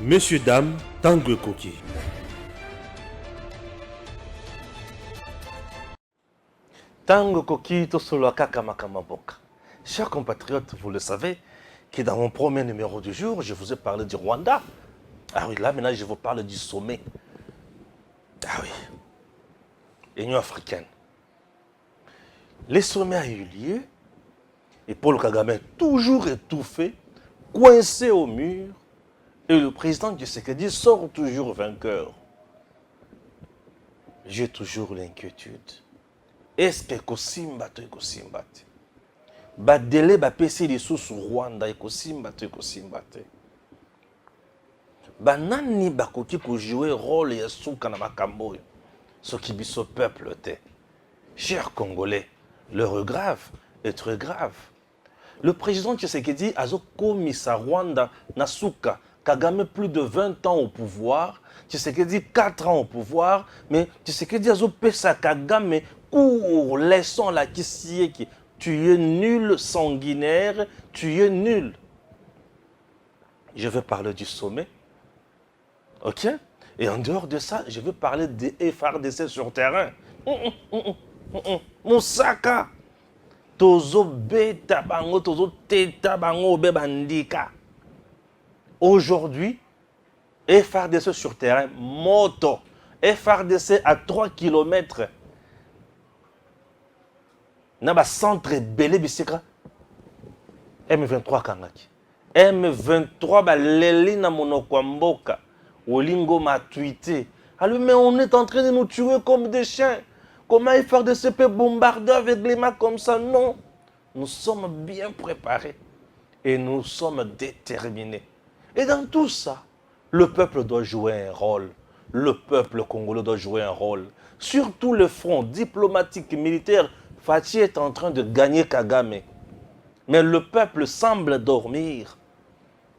Messieurs, dames, Tanguy Koki. Tango Koki Tosolo Kaka Makamaboka. Chers compatriotes, vous le savez, que dans mon premier numéro du jour, je vous ai parlé du Rwanda. Ah oui, là maintenant je vous parle du sommet. Ah oui, Union africaine. Le sommet a eu lieu et Paul Kagame, toujours étouffé, coincé au mur, et le président Tshisekedi sort toujours vainqueur. J'ai toujours l'inquiétude. Est-ce que Kosimba to Kosimba te? Badele bapesi lisusu Rwanda Kosimba to Kosimba te. Banani bakoki ko jouer rôle ya suka na makambo oyo. Soki biso peuple te. Chers Congolais, l'heure grave est très grave. Le président Tshisekedi azo komisa Rwanda na suka. Kagame plus de 20 ans au pouvoir, Tshisekedi 4 ans au pouvoir, mais Tshisekedi azo pesa Kagame cours, laissons la Kisieki. Tu es nul, sanguinaire, tu es nul. Je vais parler du sommet. Ok? Et en dehors de ça, je vais parler des FRDC sur terrain. Moussaka. Tozo beta bango, tozo teta bango bebandika. Aujourd'hui, FRDC sur terrain, moto. FRDC à 3 km. Naba centre belé bisika. M23 kangaki. M23 baleli na monoko mboka. Olingo m'a tweeté. Alors mais on est en train de nous tuer comme des chiens. Comment FRDC peut bombarder avec les mains comme ça? Non. Nous sommes bien préparés. Et nous sommes déterminés. Et dans tout ça, le peuple doit jouer un rôle. Le peuple congolais doit jouer un rôle. Sur tous les fronts diplomatiques et militaires, Fachi est en train de gagner Kagame. Mais le peuple semble dormir.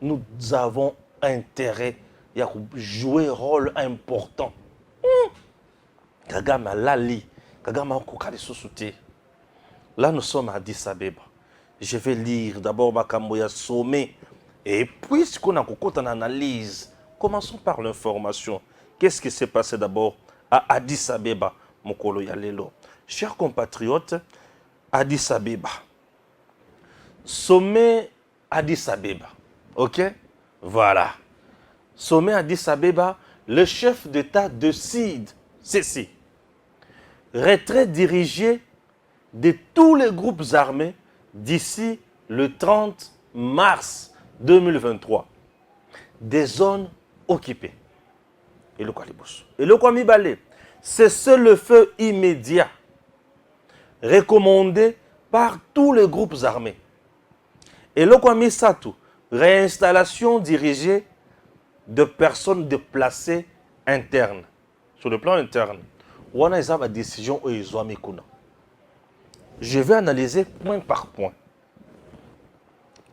Nous avons intérêt à jouer un rôle important. Kagame a lali. Kagame a kokali sous-souté. Là, nous sommes à Addis Abeba. Je vais lire d'abord Makamboya Sommet. Et puisqu'on a une analyse, commençons par l'information. Qu'est-ce qui s'est passé d'abord à Addis Abeba, Mokolo Yalelo? Chers compatriotes, Addis Abeba. Sommet Addis Abeba. Ok? Voilà. Sommet Addis Abeba, le chef d'État décide, ceci. Retrait dirigé de tous les groupes armés d'ici le 30 mars 2023. Des zones occupées. Et le Kwalibus. Et le Kwamibale. C'est le feu immédiat recommandé par tous les groupes armés. Et le Kwamisatu. Réinstallation dirigée de personnes déplacées internes. Sur le plan interne. On a une décision où ils ont mis. Je vais analyser point par point.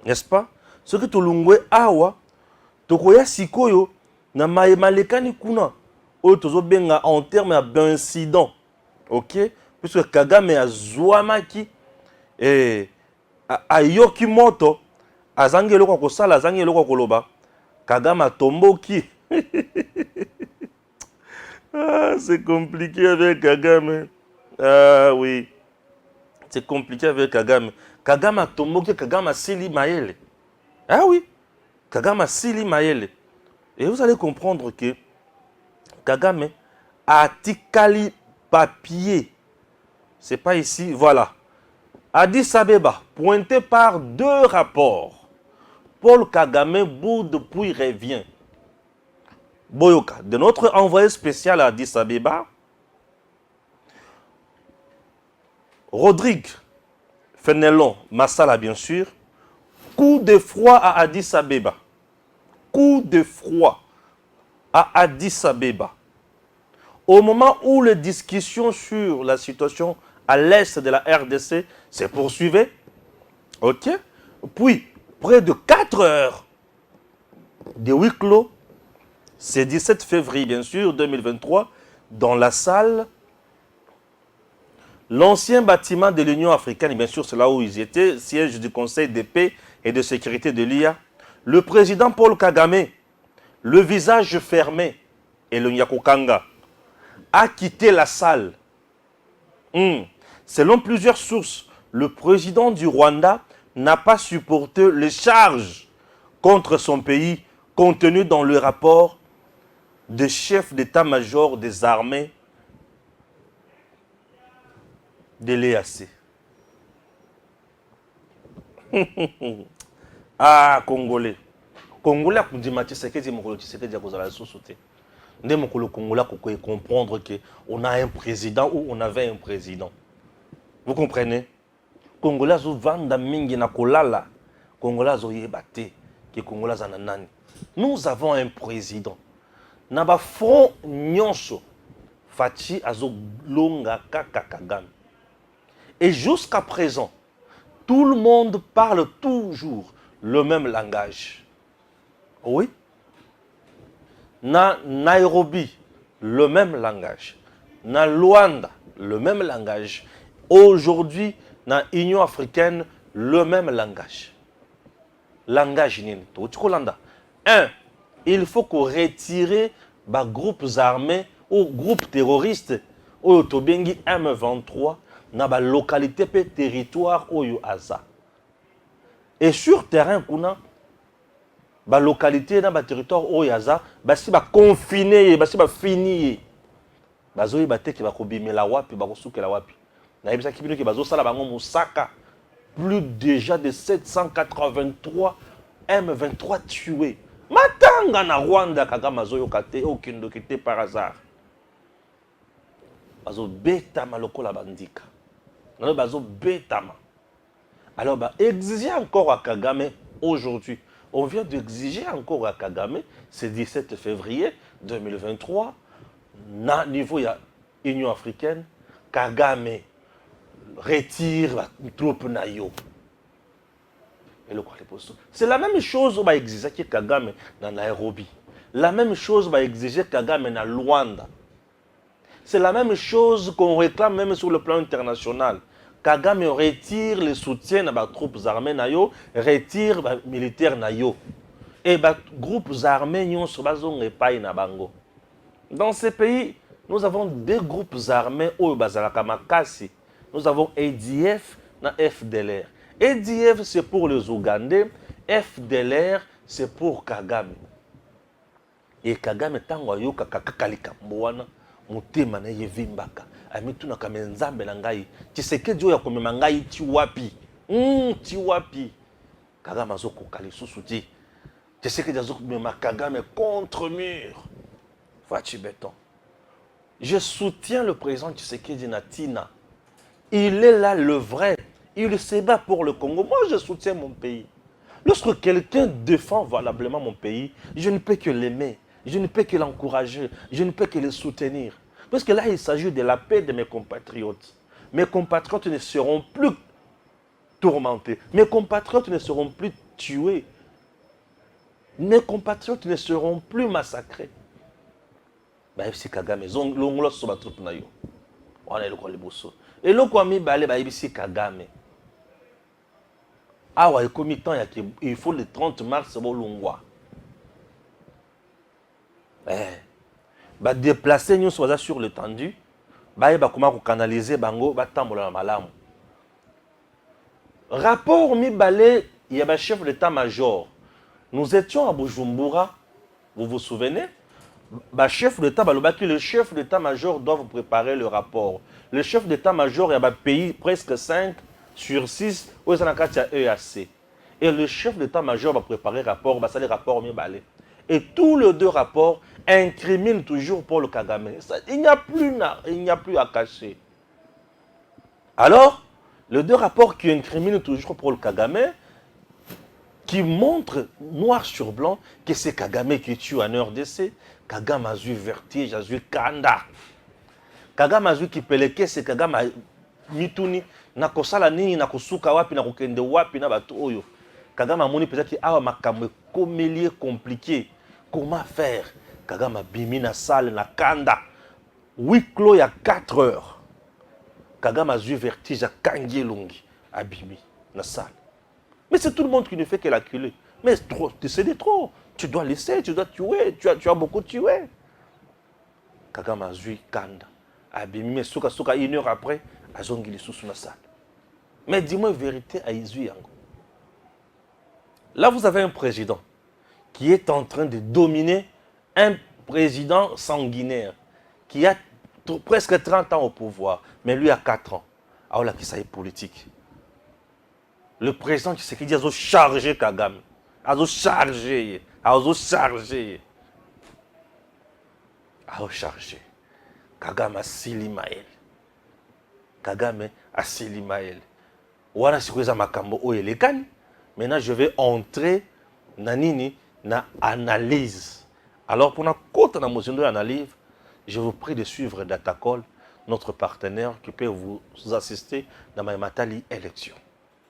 N'est-ce pas? Ce que Tolungwe awa, tokoya sikoyo, na malekani kuna, oyo tozo benga en termes d'incident. Ok? Puisque Kagame a zouamaki, et ayoki moto, azangi eloko kosala, azangi eloko koloba, Kagame a tomboki. Ah, c'est compliqué avec Kagame. Ah oui. C'est compliqué avec Kagame. Kagame a tomboki, Kagame a sili maele. Ah oui, Kagame a sili maele. Et vous allez comprendre que Kagame a tikali papier. C'est pas ici, voilà. Addis Abeba, pointé par 2 rapports. Paul Kagame boude puis revient. Boyoka, de notre envoyé spécial à Addis Abeba, Rodrigue Fenelon Massala, bien sûr. Coup de froid à Addis Abeba. Coup de froid à Addis Abeba. Au moment où les discussions sur la situation à l'est de la RDC se poursuivaient, ok, puis près de 4 heures de huis clos, c'est 17 février, bien sûr, 2023, dans la salle, l'ancien bâtiment de l'Union africaine, bien sûr, c'est là où ils étaient, siège du Conseil de paix et de sécurité de l'IA, le président Paul Kagame le visage fermé, et le Nyakokanga, a quitté la salle. Selon plusieurs sources, le président du Rwanda n'a pas supporté les charges contre son pays contenues dans le rapport des chefs d'état-major des armées de l'EAC. Ah, Congolais. Congolais, on dit Mathieu Sekedi, Mokolo Tshisekedi, Akozala Sosote. Ndé Mokolo Congolais, on comprendre qu'on a un président ou on avait un président. Vous comprenez? Congolais, zo vanda mingi na kolala. Congolais, zo yebate. Que Congolais, zananani. Nous avons un président. Naba front nyonso. Fachi azo longa Kagame. Et jusqu'à présent, tout le monde parle toujours le même langage. Oui. Na Nairobi, le même langage. Na Luanda, le même langage. Aujourd'hui, dans l'Union africaine, le même langage. Langage nini. Un, il faut qu'on retire les groupes armés ou groupes terroristes ou Tobengi M23 dans la localité et territoire Oyo Aza. Et sur terrain, kuna la localité dans le territoire Oyo Aza, si ba confiné, si ba fini, bazoyi bateki ba kobimela wapi ba kosukela wapi. Na yebisa kibino ki bazo sala bango musaka. Plus déjà de 783 M23 tués. Matanga na Rwanda Kagame Zoyo Kate Okindo Kite par hasard. Bazo betama lokola bandika. Non bazo betama. Alors bah exiger encore à Kagame aujourd'hui. On vient d'exiger encore à Kagame ce 17 février 2023 na niveau ya Union africaine Kagame retire la troupe na yo. C'est la même chose qu'on va exiger que Kagame dans Nairobi. La même chose qu'on va exiger Kagame dans Luanda. C'est la même chose qu'on réclame même sur le plan international. Kagame retire le soutien à les troupes armées na yo, retire les militaires na yo. Et les groupes armés n'y sont pas na bango. Dans ces pays, nous avons deux groupes armés au Bazalaka Makasi. Nous avons ADF et FDLR. ADF, c'est pour les Ougandais. FDLR, c'est pour Kagame. Et Kagame, tango yoka kakakalika mwana, mutema na yevimbaka. Amituna kamenzambe na ngai. Tshisekedi oya komema ngai tiwapi. Tiwapi. Kagame azoko kali susuti. Tshisekedi azoko komema Kagame contre mur. Fachi béton. Je soutiens le président Tshisekedi Natina. Il est là le vrai. Il se bat pour le Congo. Moi, je soutiens mon pays. Lorsque quelqu'un défend valablement mon pays, je ne peux que l'aimer. Je ne peux que l'encourager. Je ne peux que le soutenir. Parce que là, il s'agit de la paix de mes compatriotes. Mes compatriotes ne seront plus tourmentés. Mes compatriotes ne seront plus tués. Mes compatriotes ne seront plus massacrés. C'est Kagame. L'ongolo sur ma troupe na yo. On est le quoi les bosso. Et le quoi mi balé c'est Kagame. Ah ouais, il faut le 30 mars au Longwa. Déplacer nous soit sur l'étendue. Comment canaliser bango tambola malamu. Rapport mi balé, il y a un chef d'état-major. Nous étions à Bujumbura, vous vous souvenez? Chef d'état, le chef d'état-major doit vous préparer le rapport. Le chef d'état-major, il y a un pays presque 5 sur 6 où il y a EAC. Et le chef d'état-major va préparer le rapport, ça le rapport mi balé. Et tous les deux rapports incriminent toujours Paul Kagame. Il n'y a plus à cacher. Alors, les deux rapports qui incriminent toujours Paul Kagame, qui montrent noir sur blanc que c'est Kagame qui tue en RDC, Kagame a eu vertige, a eu kanda. Kagame a eu qui peleke, c'est Kagame a mituni, na kosala nini, na kosuka wapi, na kokende wapi, na bato oyo. Kagame a moni peut-être awa makamwe comelier compliqué. Comment faire? Kagame a bimi na salle na kanda. Huis clos il y a 4 heures. Kagame a eu vertige à Kangi Lungi, a bimi na salle. Mais c'est tout le monde qui ne fait que l'acculer. Mais trop, c'est de trop. Tu dois laisser, tu dois tuer. Tu as beaucoup tué. Kagame a vu Kanda. Abimi, souka, une heure après, a zongili sous la salle. Mais dis-moi la vérité à Izu Yango. Là, vous avez un président qui est en train de dominer un président sanguinaire qui a presque 30 ans au pouvoir, mais lui a 4 ans. Alors là, qui ça est politique. Le président qui dit a chargé Kagame. A chargé. Kagame a sili Maël. Kagame a sili Maël. Voilà ce que vous avez. Maintenant, je vais entrer dans l'analyse. Alors, pour la côte de l'analyse, je vous prie de suivre Datacall, notre partenaire qui peut vous assister dans ma Matali élection.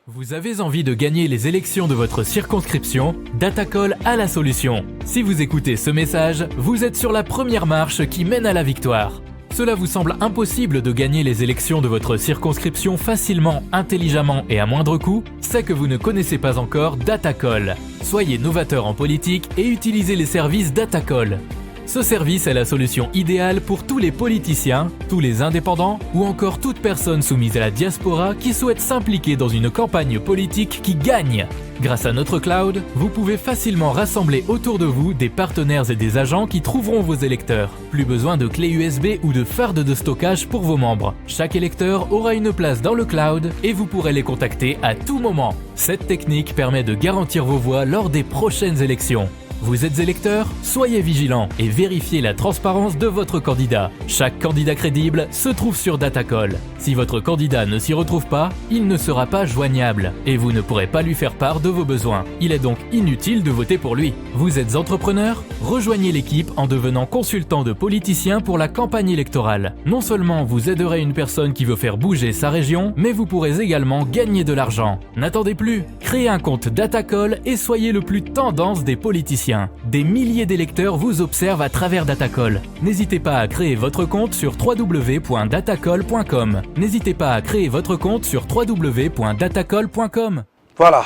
Vous avez envie de gagner les élections de votre circonscription? Datacall a la solution. Si vous écoutez ce message, vous êtes sur la première marche qui mène à la victoire. Cela vous semble impossible de gagner les élections de votre circonscription facilement, intelligemment et à moindre coût? C'est que vous ne connaissez pas encore Datacall. Soyez novateur en politique et utilisez les services Datacall. Ce service est la solution idéale pour tous les politiciens, tous les indépendants ou encore toute personne soumise à la diaspora qui souhaite s'impliquer dans une campagne politique qui gagne. Grâce à notre cloud, vous pouvez facilement rassembler autour de vous des partenaires et des agents qui trouveront vos électeurs. Plus besoin de clés USB ou de fardes de stockage pour vos membres. Chaque électeur aura une place dans le cloud et vous pourrez les contacter à tout moment. Cette technique permet de garantir vos voix lors des prochaines élections. Vous êtes électeur? Soyez vigilant et vérifiez la transparence de votre candidat. Chaque candidat crédible se trouve sur Datacall. Si votre candidat ne s'y retrouve pas, il ne sera pas joignable et vous ne pourrez pas lui faire part de vos besoins. Il est donc inutile de voter pour lui. Vous êtes entrepreneur? Rejoignez l'équipe en devenant consultant de politicien pour la campagne électorale. Non seulement vous aiderez une personne qui veut faire bouger sa région, mais vous pourrez également gagner de l'argent. N'attendez plus, créez un compte Datacall et soyez le plus tendance des politiciens. Des milliers d'électeurs vous observent à travers Datacall. N'hésitez pas à créer votre compte sur www.datacall.com. N'hésitez pas à créer votre compte sur www.datacall.com. Voilà,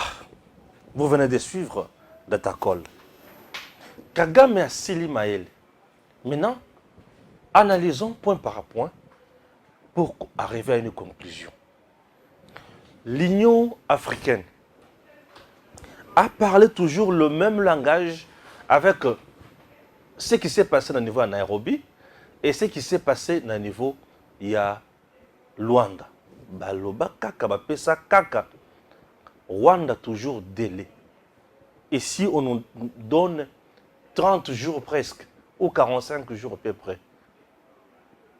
vous venez de suivre Datacall. Kagame a sili Maël. Maintenant, analysons point par point pour arriver à une conclusion. L'Union africaine a parlé toujours le même langage avec ce qui s'est passé au niveau de Nairobi et ce qui s'est passé au niveau de Luanda. Baloba kaka bapesa kaka. Rwanda toujours délai. Ici, on nous donne 30 jours presque, ou 45 jours à peu près.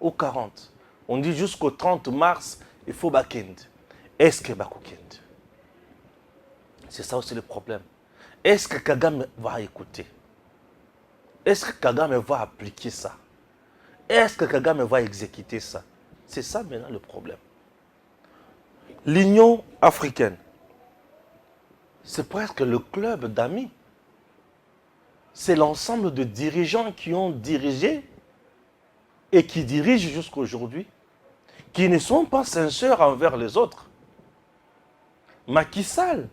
Ou 40. On dit jusqu'au 30 mars, il faut Bakend. Est-ce que Bakukend? C'est ça aussi le problème. Est-ce que Kagame va écouter? Est-ce que Kagame va appliquer ça? Est-ce que Kagame va exécuter ça? C'est ça maintenant le problème. L'Union africaine, c'est presque le club d'amis. C'est l'ensemble de dirigeants qui ont dirigé et qui dirigent jusqu'à aujourd'hui, qui ne sont pas sincères envers les autres. Macky Sall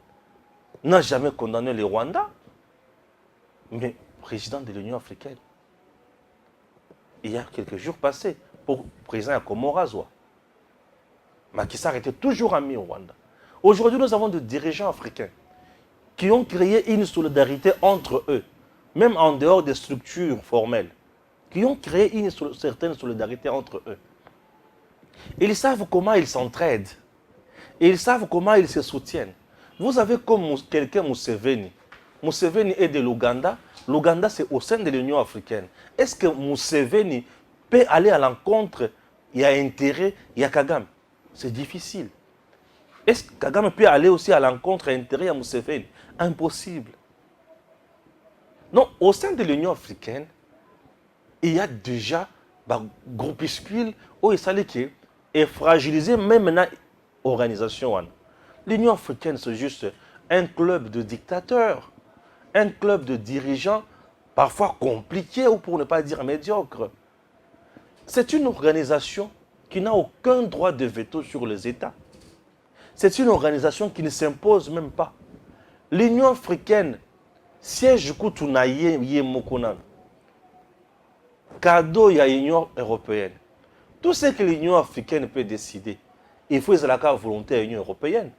n'a jamais condamné les Rwandais, mais président de l'Union africaine. Il y a quelques jours passés, pour président à Komorazoa. Macky Sall était toujours ami au Rwanda. Aujourd'hui, nous avons des dirigeants africains qui ont créé une solidarité entre eux, même en dehors des structures formelles, qui ont créé une certaine solidarité entre eux. Ils savent comment ils s'entraident. Ils savent comment ils se soutiennent. Vous avez comme quelqu'un Museveni. Museveni est de l'Ouganda. L'Ouganda, c'est au sein de l'Union africaine. Est-ce que Museveni peut aller à l'encontre? Il y a intérêt, il y a Kagame. C'est difficile. Est-ce que Kagame peut aller aussi à l'encontre et intérêt à Museveni? Impossible. Non, au sein de l'Union africaine, il y a déjà un groupuscule où il s'allait qui est fragilisé même dans l'organisation. L'Union africaine, c'est juste un club de dictateurs, un club de dirigeants, parfois compliqués ou pour ne pas dire médiocres. C'est une organisation qui n'a aucun droit de veto sur les États. C'est une organisation qui ne s'impose même pas. L'Union africaine siège kutu na ye moko nanu. Cadeau ya Union européenne. Tout ce que l'Union africaine peut décider, il faut que la volonté de l'Union européenne.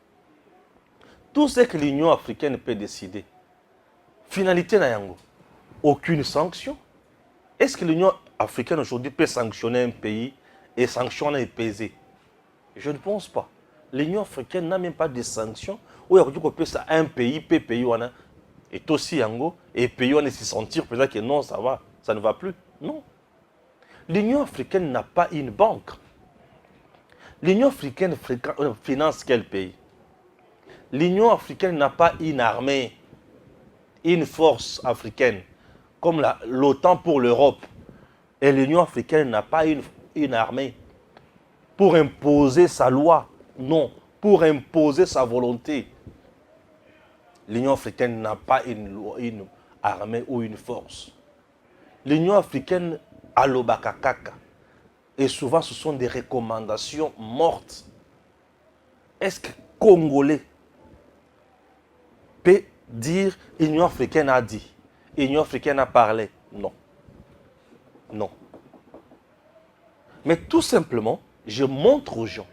Tout ce que l'Union africaine peut décider, finalité na yango, aucune sanction. Est-ce que l'Union africaine aujourd'hui peut sanctionner un pays et sanctionner un pays? Je ne pense pas. L'Union africaine n'a même pas de sanctions. Ou il y a ça un pays, et aussi yango, et pays on se sentir peut-être que non, ça va, ça ne va plus. Non. L'Union africaine n'a pas une banque. L'Union africaine finance quel pays? L'Union africaine n'a pas une armée, une force africaine, comme l'OTAN pour l'Europe. Et l'Union africaine n'a pas une armée pour imposer sa loi. Non, pour imposer sa volonté. L'Union africaine n'a pas une armée ou une force. L'Union africaine a l'obakakaka. Et souvent, ce sont des recommandations mortes. Est-ce que Congolais peut dire l'Union africaine a dit, l'Union africaine a parlé? Non. Non. Mais tout simplement, je montre aux gens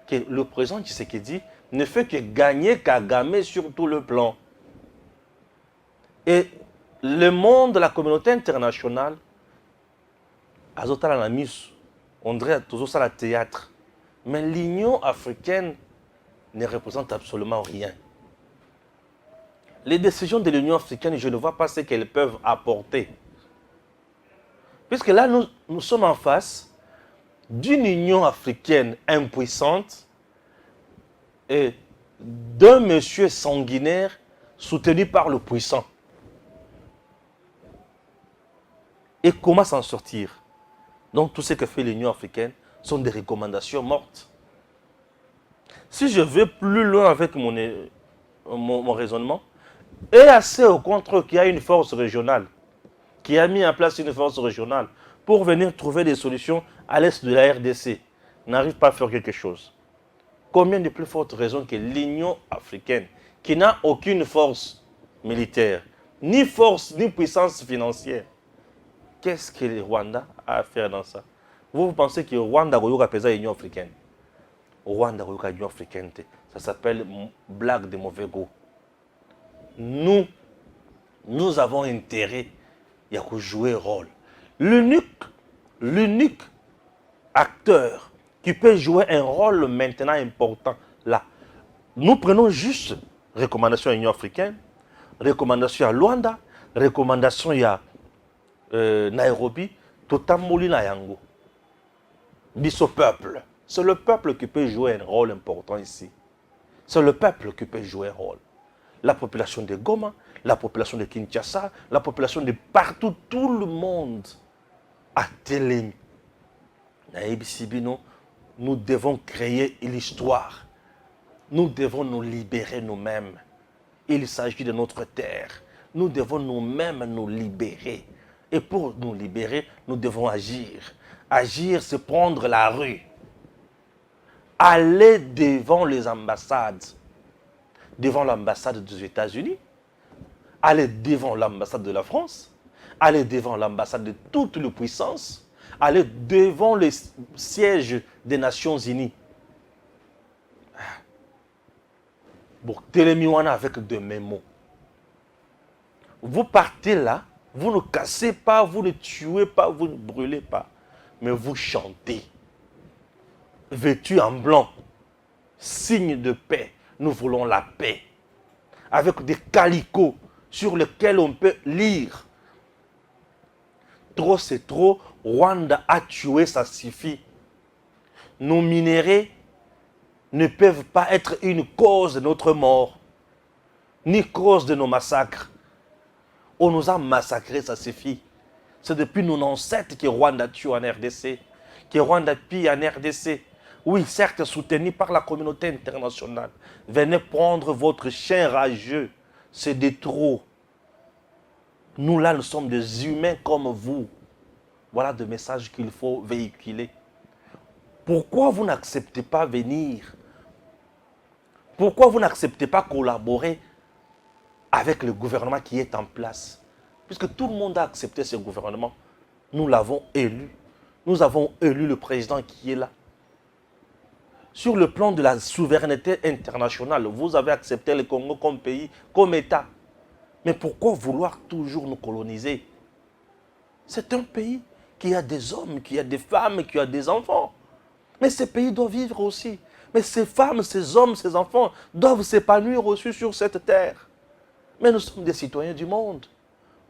que le président Tshisekedi ne fait que gagner Kagame sur tout le plan. Et le monde, la communauté internationale, on dirait toujours ça le théâtre. Mais l'Union africaine ne représente absolument rien. Les décisions de l'Union africaine, je ne vois pas ce qu'elles peuvent apporter. Puisque là, nous sommes en face d'une Union africaine impuissante et d'un monsieur sanguinaire soutenu par le puissant. Et comment s'en sortir? Donc tout ce que fait l'Union africaine sont des recommandations mortes. Si je vais plus loin avec mon raisonnement, et assez au contraire qu'il y a une force régionale, qui a mis en place une force régionale pour venir trouver des solutions à l'est de la RDC, n'arrive pas à faire quelque chose. Combien de plus fortes raisons que l'Union africaine, qui n'a aucune force militaire, ni force, ni puissance financière, qu'est-ce que le Rwanda a à faire dans ça? Vous pensez que le Rwanda a l'Union africaine? Le Rwanda a l'Union africaine, ça s'appelle blague de mauvais goût. Nous avons intérêt à jouer un rôle. L'unique acteur qui peut jouer un rôle maintenant important là, nous prenons juste recommandation à l'Union africaine, recommandation à Luanda, recommandation à Nairobi, Totamoli na yango. Biso peuple. C'est le peuple qui peut jouer un rôle important ici. C'est le peuple qui peut jouer un rôle. La population de Goma, la population de Kinshasa, la population de partout, tout le monde a télémi. Nous devons créer l'histoire. Nous devons nous libérer nous-mêmes. Il s'agit de notre terre. Nous devons nous-mêmes nous libérer. Et pour nous libérer, nous devons agir. Agir, c'est prendre la rue. Aller devant les ambassades. Devant l'ambassade des États-Unis. Aller devant l'ambassade de la France. Aller devant l'ambassade de toutes les puissances. Aller devant les sièges des Nations Unies. Bon, télémiwana avec de mes mots. Vous partez là, vous ne cassez pas, vous ne tuez pas, vous ne brûlez pas, mais vous chantez. Vêtus en blanc, signe de paix, nous voulons la paix. Avec des calicots sur lesquels on peut lire. Trop c'est trop, Rwanda a tué, ça suffit. Nos minéraux ne peuvent pas être une cause de notre mort, ni cause de nos massacres. On nous a massacrés, ça suffit. C'est depuis nos ancêtres que Rwanda tue en RDC, que Rwanda pille en RDC. Oui, certes soutenu par la communauté internationale. Venez prendre votre chien rageux, c'est des trop. Nous là, nous sommes des humains comme vous. Voilà des messages qu'il faut véhiculer. Pourquoi vous n'acceptez pas venir? Pourquoi vous n'acceptez pas collaborer avec le gouvernement qui est en place. Puisque tout le monde a accepté ce gouvernement. Nous l'avons élu. Nous avons élu le président qui est là. Sur le plan de la souveraineté internationale, vous avez accepté le Congo comme pays, comme État. Mais pourquoi vouloir toujours nous coloniser? C'est un pays qui a des hommes, qui a des femmes, qui a des enfants. Mais ces pays doivent vivre aussi. Mais ces femmes, ces hommes, ces enfants doivent s'épanouir aussi sur cette terre. Mais nous sommes des citoyens du monde.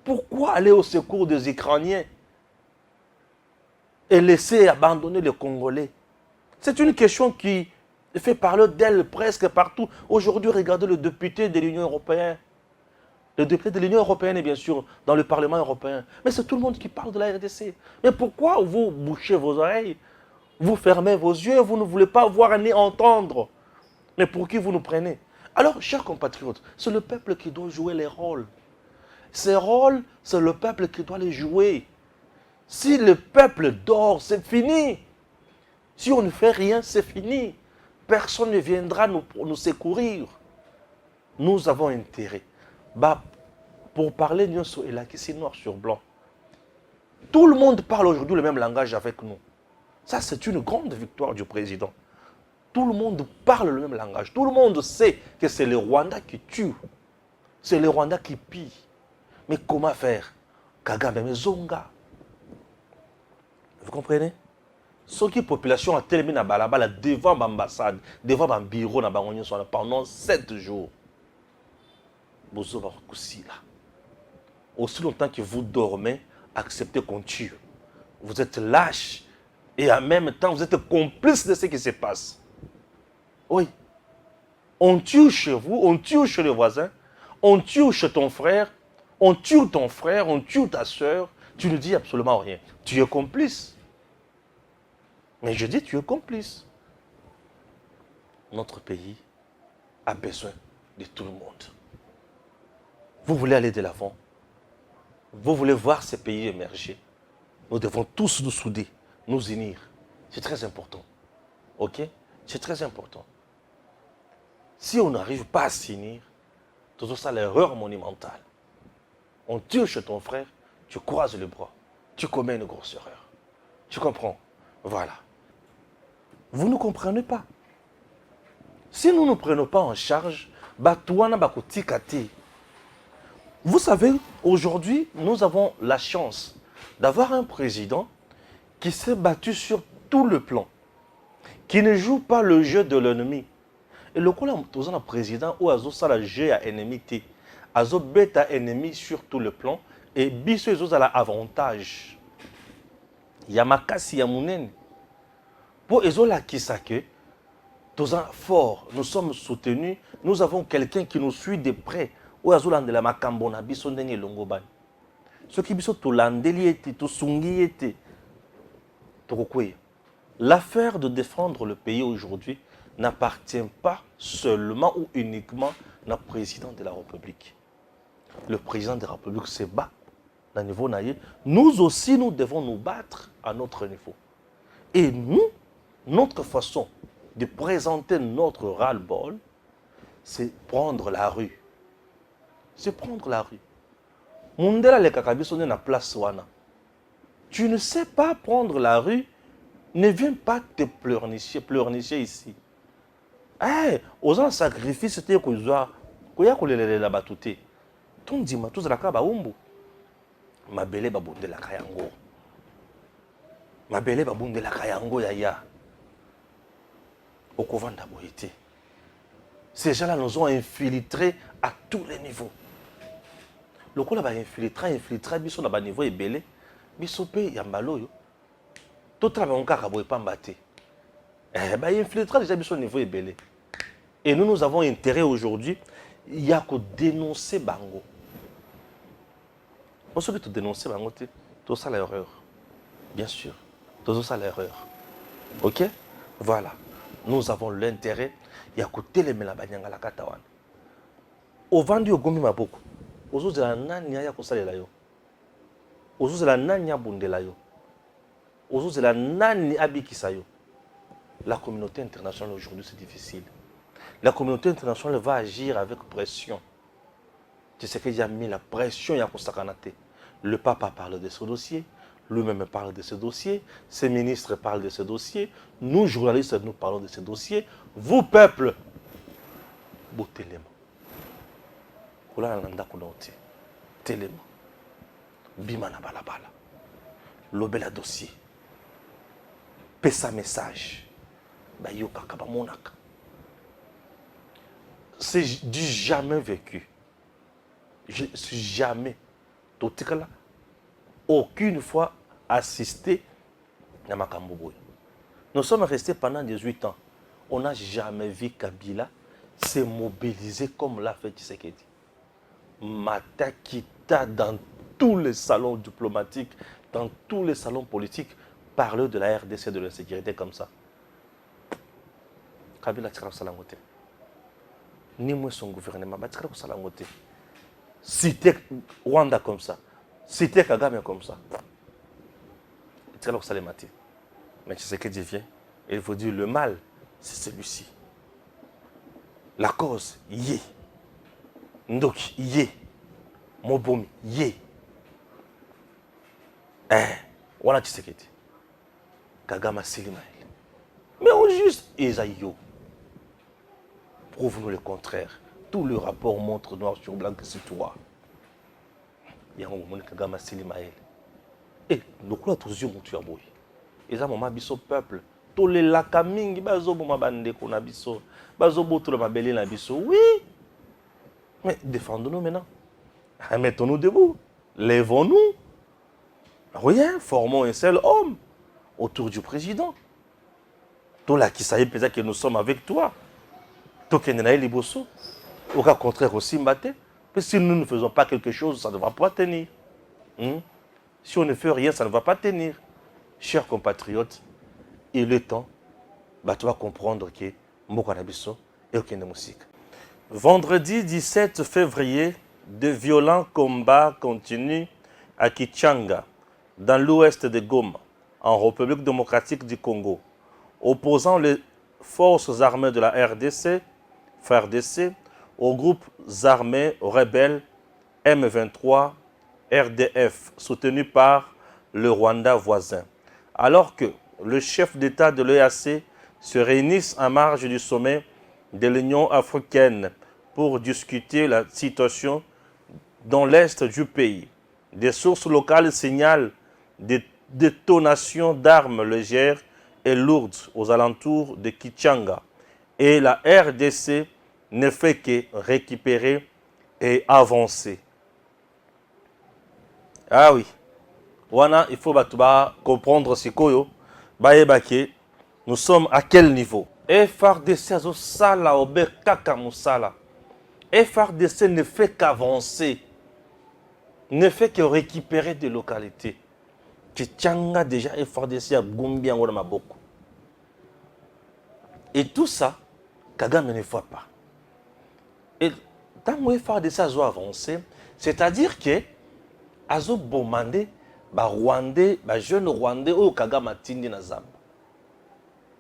Pourquoi aller au secours des Ukrainiens et laisser abandonner les Congolais? C'est une question qui fait parler d'elle presque partout. Aujourd'hui, regardez le député de l'Union européenne. Le député de l'Union européenne est bien sûr dans le Parlement européen. Mais c'est tout le monde qui parle de la RDC. Mais pourquoi vous bouchez vos oreilles? Vous fermez vos yeux, vous ne voulez pas voir ni entendre. Mais pour qui vous nous prenez? Alors, chers compatriotes, c'est le peuple qui doit jouer les rôles. Ces rôles, c'est le peuple qui doit les jouer. Si le peuple dort, c'est fini. Si on ne fait rien, c'est fini. Personne ne viendra nous secourir. Nous avons intérêt. Bah, pour parler Nyonso et là, qui c'est noir sur blanc. Tout le monde parle aujourd'hui le même langage avec nous. Ça, c'est une grande victoire du président. Tout le monde parle le même langage. Tout le monde sait que c'est le Rwanda qui tue. C'est le Rwanda qui pille. Mais comment faire? Kagame Zonga. Vous comprenez? Ce qui est population a tellement na balabala devant l'ambassade, devant le bureau na bangonyo pendant 7 jours. Bozo va là. Aussi longtemps que vous dormez, acceptez qu'on tue. Vous êtes lâche et en même temps vous êtes complice de ce qui se passe. Oui. On tue chez vous, on tue chez les voisins, on tue chez ton frère, on tue ton frère, on tue ta soeur. Tu ne dis absolument rien. Tu es complice. Mais je dis, tu es complice. Notre pays a besoin de tout le monde. Vous voulez aller de l'avant. Vous voulez voir ces pays émerger. Nous devons tous nous souder, nous unir. C'est très important. Ok? C'est très important. Si on n'arrive pas à s'unir, c'est ça l'erreur monumentale. On tue chez ton frère, tu croises le bras. Tu commets une grosse erreur. Tu comprends? Voilà. Vous ne comprenez pas. Si nous ne nous prenons pas en charge, vous savez, aujourd'hui, nous avons la chance d'avoir un président qui s'est battu sur tout le plan, qui ne joue pas le jeu de l'ennemi. Et le coup, nous avons un président où il a jeu à ennemi, il a bêta ennemi sur tout le plan, et biso il a l'avantage. Yamakasi Yamunen. Pour Ezola Kisake, nous sommes forts, nous sommes soutenus, nous avons quelqu'un qui nous suit de près. Où Azola de la Makambona, Bisondeni Longoban. Ce qui biso tout l'andeli était, tout sungi était. L'affaire de défendre le pays aujourd'hui n'appartient pas seulement ou uniquement au président de la République. Le président de la République se bat à niveau naïe. Nous aussi, nous devons nous battre à notre niveau. Et nous, notre façon de présenter notre ras-le-bol, c'est prendre la rue. C'est prendre la rue. Mundela le kakabiso na place wana. Tu ne sais pas prendre la rue, ne viens pas te pleurnicher ici. Eh, aux gens sacrifice c'était quoi kolelele la batute. Ton dima tous la kaba umbu. Mabele babonde la kayango. Mabele babonde la kayango yaya. Okovanda boité. Ces gens-là nous ont infiltrés à tous les niveaux. Le coup là va infiltrer, biso na ba niveau ebele, biso pe yambalo yo. Tout travail on kaka boy pas mbaté. Eh ba infiltrer déjà biso niveau ebele. Et nous avons intérêt aujourd'hui, il y a que dénoncer bango. On se dit dénoncer bango, tout ça l'erreur. Bien sûr, tout ça l'erreur. OK? Voilà. Nous avons l'intérêt, il y a que télémela banyanga la katawan. Au vendu au gomi maboko. Ozo la nani ya kosalela yo. Ozo la nani ya bundela yo. Ozo la nani abikisa yo. La communauté internationale aujourd'hui c'est difficile. La communauté internationale va agir avec pression. Tu sais qu'il a mis la pression, il y a Kosakanate. Le papa parle de ce dossier, lui-même parle de ce dossier, ses ministres parlent de ce dossier, nous, journalistes, nous parlons de ce dossier. Vous, peuple, beau téléma. Oula nanda kunoti. Téléma. Bimana balabala. Lobela dossier. Pesa message. Bayoka kabamonaka. C'est du jamais vécu. Je ne suis jamais, aucune fois assisté à Makamboboy. Nous sommes restés pendant 18 ans. On n'a jamais vu Kabila se mobiliser comme l'a fait Tshisekedi. Matakita dans tous les salons diplomatiques, dans tous les salons politiques, parler de la RDC, de l'insécurité comme ça. Kabila Tchara Salangote. Ni moi son gouvernement, Tchara Salangote. Citer Rwanda comme ça, citer Kagame comme ça. Tchara Salemati. Mais tu sais que Dieu vient, il faut dire le mal, c'est celui-ci. La cause, yé. Ndok, yé. Mobomi, yé. Voilà tu sais que Dieu. Kagame Silimaël. Mais au juste, Esaïo. Prouve-nous le contraire. Tout le rapport montre noir sur blanc que c'est toi. Il y a un moment où Kagame Silimaël. Et nous croyons tous yeux, mon tueur. Et ça, mon biso peuple. Tous les lakamingi, bazo boma bande kona biso. Bazo boto ma belle na biso. Oui. Mais défendons-nous maintenant. Mettons-nous debout. Lèvons-nous. Rien, formons un seul homme autour du président. Tout là qui savait peut-être que nous sommes avec toi. Tout qui est liboso. Au cas contraire aussi, Mbaté. Parce que si nous ne faisons pas quelque chose, ça ne va pas tenir. Si on ne fait rien, ça ne va pas tenir. Chers compatriotes, il est temps, tu vas comprendre que Mokanabiso est aucune musique. Vendredi 17 février, de violents combats continuent à Kichanga, dans l'ouest de Goma, en République démocratique du Congo, opposant les forces armées de la RDC, FARDC, aux groupes armés rebelles M23, RDF, soutenus par le Rwanda voisin. Alors que le chef d'État de l'EAC se réunissent en marge du sommet de l'Union africaine pour discuter la situation dans l'est du pays. Des sources locales signalent des détonations d'armes légères et lourdes aux alentours de Kichanga. Et la RDC ne fait que récupérer et avancer. Ah oui. Wana, il faut comprendre ce que nous sommes à quel niveau. FRDC a sala obe kaka musala. FRDC ne fait qu'avancer, ne fait que récupérer des localités. Kichanga déjà FRDC a gumbi en maboko. Et tout ça, Kagame ne voit pas. Et tant que FRDC a avancé, c'est-à-dire que azo bomandé Rwandais, jeune Rwandais au Kagame atindi na Zamba.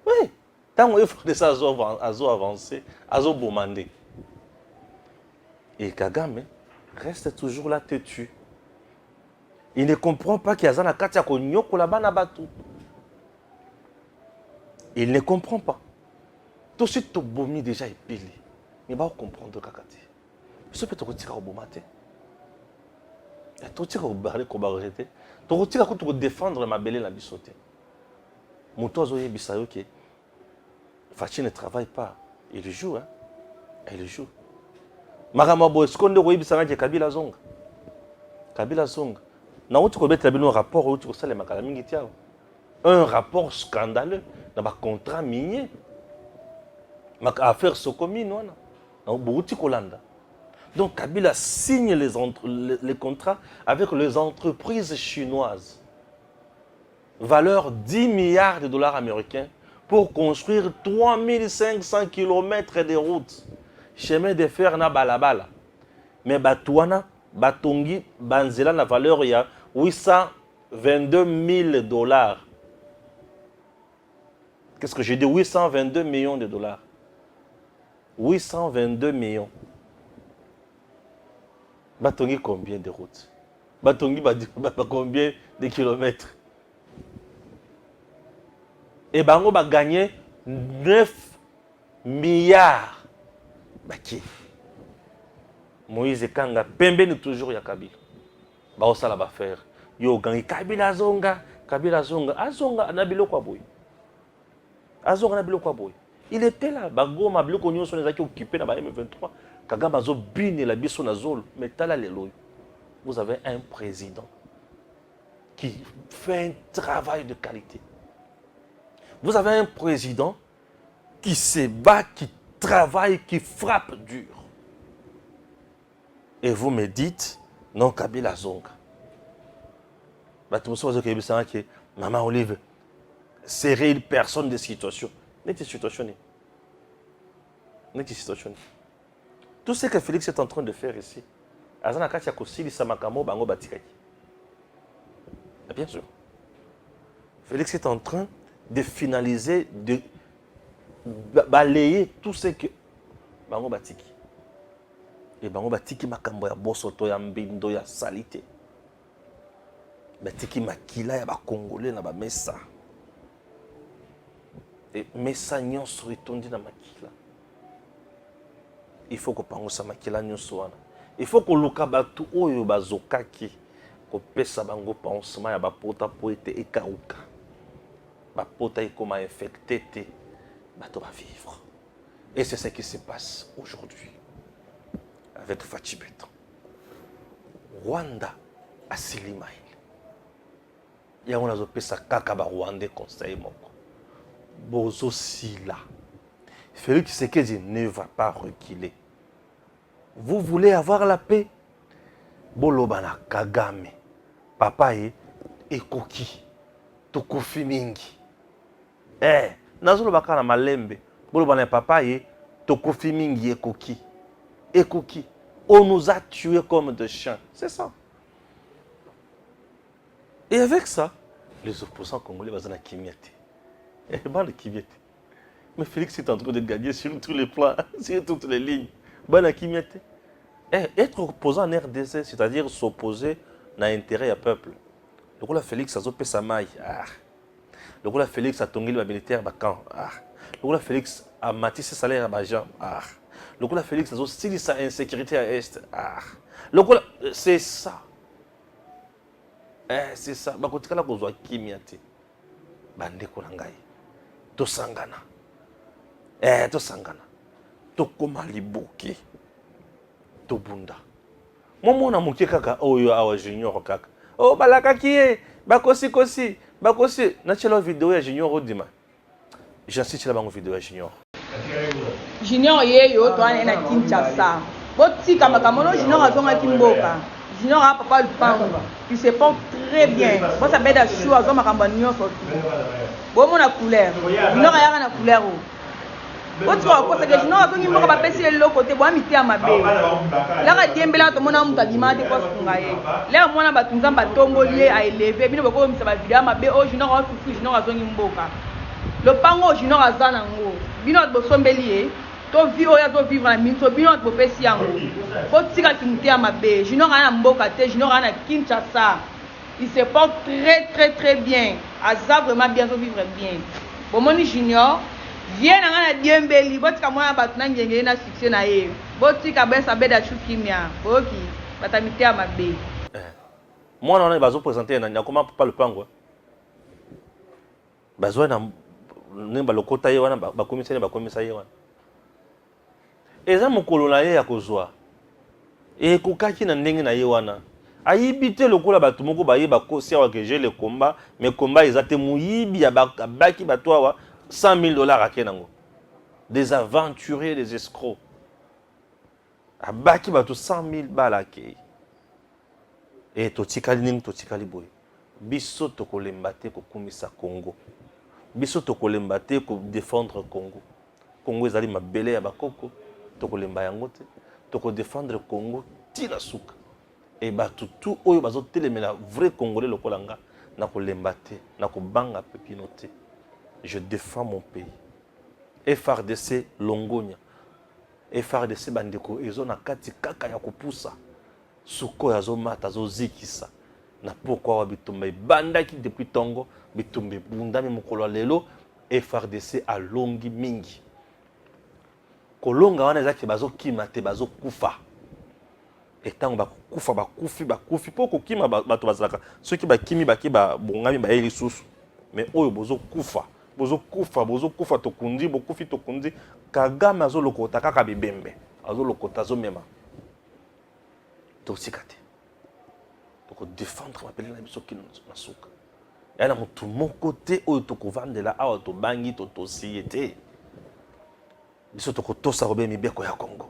Oui, tant que FRDC a avancé, azo bomandé. Et Kagame reste toujours là têtu. Il ne comprend pas qu'il y a un katia konyoko là-bas na batu. Il ne comprend pas. Tout ce que bomi déjà est pilé. Mais va comprendre kakati. Ce peut te retirer au bomate. Tout ce que vous parlez comme arrêter. Tu retires pour défendre ma belle la bisoté. Mon toizo est bisayo que Fachi ne travaille pas. Il joue, hein. Il joue. Maramabo, est-ce qu'on doit y que Kabila Zong? Kabila Zong. Na outre ko betla bino rapport outre ça les makalamingi tiao. Un rapport scandaleux dans un contrat minier. Mak affaire Sokomi non. Na bouti kolanda. Donc Kabila signe les contrats avec les entreprises chinoises. Valeur 10 milliards de dollars américains pour construire 3500 km de routes. Chemin de fer na balabala. Mais Batouana, Batongi, Banzela, la valeur il y a 822 000 dollars. Qu'est-ce que j'ai dit? 822 millions de dollars. 822 millions. Batongi combien de routes? Batongi combien de kilomètres? Et bango va gagner 9 milliards. Baki. Moïse Kanga, pembeni toujours ya Kabila. Ba osala ba faire. Yo gangi Kabila zonga, azonga na biloko boy. Azonga na biloko boy. Il était là, bagoma biloko nyonso nezaki occupé na ba M23. Kagame azo bine la biso na zolo, mais tala lelo. Vous avez un président qui fait un travail de qualité. Vous avez un président qui se bat, qui travaille, qui frappe dur. Et vous me dites, non, Kabila Zonga. Maman Olive, serrer une personne de situation. N'est-ce situation. Tout ce que Félix est en train de faire ici, bien sûr. Félix est en train de finaliser, de balayer tout ce que Bango Batiki. Et Bango Batiki makambo ya bosoto ya mbindo ya salité. Batiki makila ya ba Congolais na ba mesa. Et mesa nyonso etondi na makila. Il faut que pango sa makila nyonso wana. Il faut que luka batu oyo bazokaki ko pesa bango pansement ya ba pota po ete ekauka. Ba pota ekoma infecté te bato va vivre. Et c'est ce qui se passe aujourd'hui avec Fachi Beton. Rwanda a Silimaïl. Il y a un pesa kaka ba Rwandais conseil moko. Bozo Sila. Félix Tshisekedi ne va pas reculer. Vous voulez avoir la paix? Bolobana Kagame. Papa est ekoki. Tokofi mingi. Nazolo baka na malembe. Bolobana papa est tokofi mingi ekoki. Ekoki. On nous a tués comme des chiens. C'est ça. Et avec ça, les opposants congolais vont en Kimiate. Mais Félix est en train de gagner sur tous les plans, sur toutes les lignes. Être opposant en RDC, c'est-à-dire s'opposer à l'intérêt du peuple. Le coup Félix a zopé sa maille. Le coup Félix a tongé le militaire bacan. Le coup Félix a matissé salaire à Bajan. Le coup Félix a zopé sa insécurité à Est. Le coup c'est ça. C'est ça. Bakotika la kozwa Kimiate. Bande Kolangai. Tosangana. Tosangana. Tokoma liboki. Tobunda. Momo na moke kaka oyo awa junior kaka. Oh balaka kiye. Bakosi kosi. Bakosi. Na chelo vidéo ya junior odima. J'insiste la bango vidéo ya junior. Junior yeyo to ane na Kinshasa. Botika makamono junior azonga kimboka. Junior a papa le pango. Il se porte très bien. Bon ça bête à chou azonga makamba nyonso. Bon mon couleur. Junior a na couleur. Botika ko se que junior azongi mboka ba pesi le côté bo amite ya mabe. La ka diembela to mona muta dimate ko sunga ye. Le mona batunza batongolier a élever bino bako misa ba video mabe o junior a fufu junior azongi mboka. Le pango junior azana ngo. Bino bo sombeli to vi oya to vivre na minto bino to pesi yango. Botika kimite ya mabe. Junior a na mboka te, junior a na Kinshasa. Il se porte très bien. Aza vraiment bien to vivre bien. Bon moni junior viens na diembeli botika mwana batu na ngenge na succès na ye. Botika ben sa beda chukimia. Boki batamite ya mabe. Moi on bazo présenter na comment pas le pango. Bazo na nemba lokota ye wana ba komisa ye wana. Eza mokolo na ye ya kozwa. Et kokaki na ndenge na ye wana. Ayibite lokola bato moko bayeba kosi awa que j'ai le combat, mais combat ezate muyibi ya baki bato awa $100,000 akenango. Des aventuriers, des escrocs. Abaki bato 100,000 balake. Et totikali ning totikali boy. Biso tokolemba te kokumisa Congo. Biso tokolemba te ko défendre Congo. Congo ezali mabele ya bakoko. Tokolemba yango te. Toko défendre Congo tila suka. Et bato tout oyo bazo telemela vrai Congolais lokolanga na kolemba te, na kobanga pepino te. Je défends mon pays. FRDC Longonia. FRDC bandeko ezo na kati kaka ya kopusa. sukoyo azomata azozikisa na pourquoi wa bitumba ebandaki depuis tongo bitumba ebundami mokolo ya lelo FRDC alongi mingi kolonga wana ezaki bazokima te bazokufa etango bakufi po kokima bato bazalaka soki bakimi baki babongami baye lisusu mais oyo bozokufa tokundi bokufi tokundi Kagame azolokota kaka bibembe azolokota azomema tosika te tokodefendre mapele na biso kino na suka ya na motu moko te oyo tokovandela awa tobangi totosie te biso tokotosa kobe mibeko ya Congo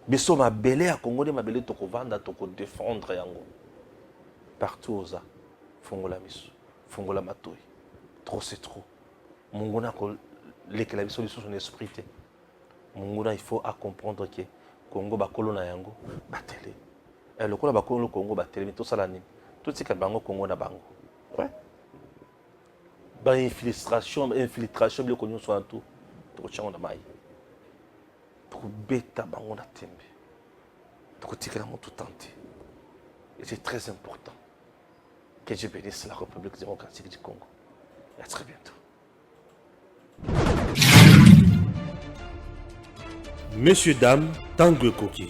biso mabele ya Congo nde mabele tokovanda tokodefendre yango partout oza fongola miso fongola matoi trop c'est trop mongona kolekela biso lisusu na esprit te mongona il faut à comprendre que Congo bakolo na yango batele lokola bakolo Congo batele tosala nini totika bango Congo na bango ouais ba infiltration biloko nyonso na tout tokochango na mai tokobeta bango na tembe tokotikela moto tante et c'est très important que Dieu bénisse la République démocratique du Congo et à très bientôt. Messieurs, dames, Tanguy Koki.